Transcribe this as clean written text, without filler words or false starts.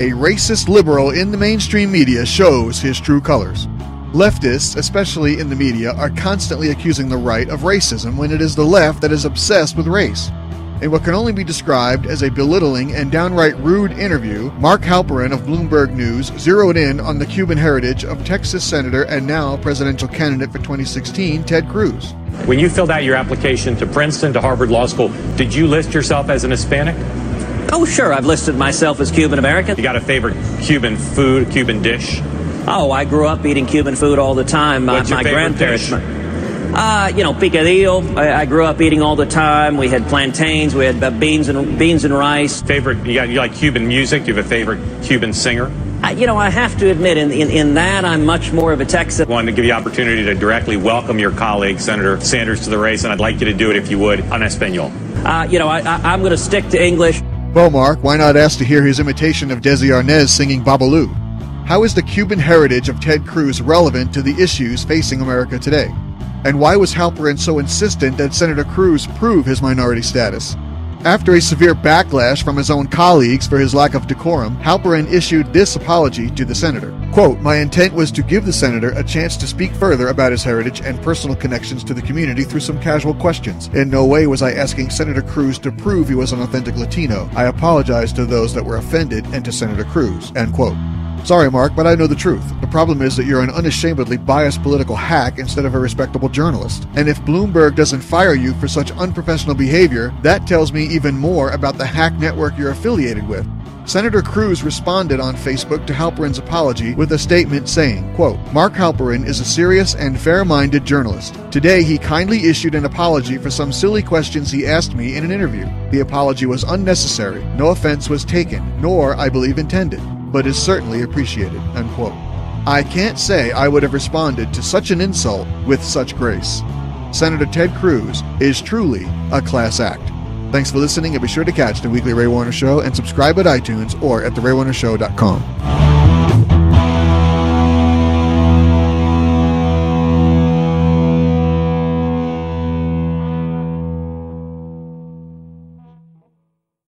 a racist liberal in the mainstream media shows his true colors. Leftists, especially in the media, are constantly accusing the right of racism when it is the left that is obsessed with race. In what can only be described as a belittling and downright rude interview, Mark Halperin of Bloomberg News zeroed in on the Cuban heritage of Texas Senator and now presidential candidate for 2016, Ted Cruz. When you filled out your application to Princeton, to Harvard Law School, did you list yourself as an Hispanic? Oh, sure. I've listed myself as Cuban American. You got a favorite Cuban food, Cuban dish? Oh, I grew up eating Cuban food all the time. What's your my favorite grandparents. dish? Picadillo. I grew up eating all the time. We had plantains. We had beans and rice. Favorite? You like Cuban music? Do you have a favorite Cuban singer? I have to admit, in that I'm much more of a Texan. I wanted to give you the opportunity to directly welcome your colleague, Senator Sanders, to the race, and I'd like you to do it, if you would, en español. I'm going to stick to English. Well, Mark, why not ask to hear his imitation of Desi Arnaz singing Babalu? How is the Cuban heritage of Ted Cruz relevant to the issues facing America today? And why was Halperin so insistent that Senator Cruz prove his minority status? After a severe backlash from his own colleagues for his lack of decorum, Halperin issued this apology to the senator. Quote, "My intent was to give the senator a chance to speak further about his heritage and personal connections to the community through some casual questions. In no way was I asking Senator Cruz to prove he was an authentic Latino. I apologize to those that were offended and to Senator Cruz." End quote. Sorry, Mark, but I know the truth. The problem is that you're an unashamedly biased political hack instead of a respectable journalist. And if Bloomberg doesn't fire you for such unprofessional behavior, that tells me even more about the hack network you're affiliated with. Senator Cruz responded on Facebook to Halperin's apology with a statement saying, quote, "Mark Halperin is a serious and fair-minded journalist. Today he kindly issued an apology for some silly questions he asked me in an interview. The apology was unnecessary. No offense was taken, nor, I believe, intended, but is certainly appreciated." Unquote. I can't say I would have responded to such an insult with such grace. Senator Ted Cruz is truly a class act. Thanks for listening, and be sure to catch the weekly Ray Warner Show and subscribe at iTunes or at theraywarnershow.com.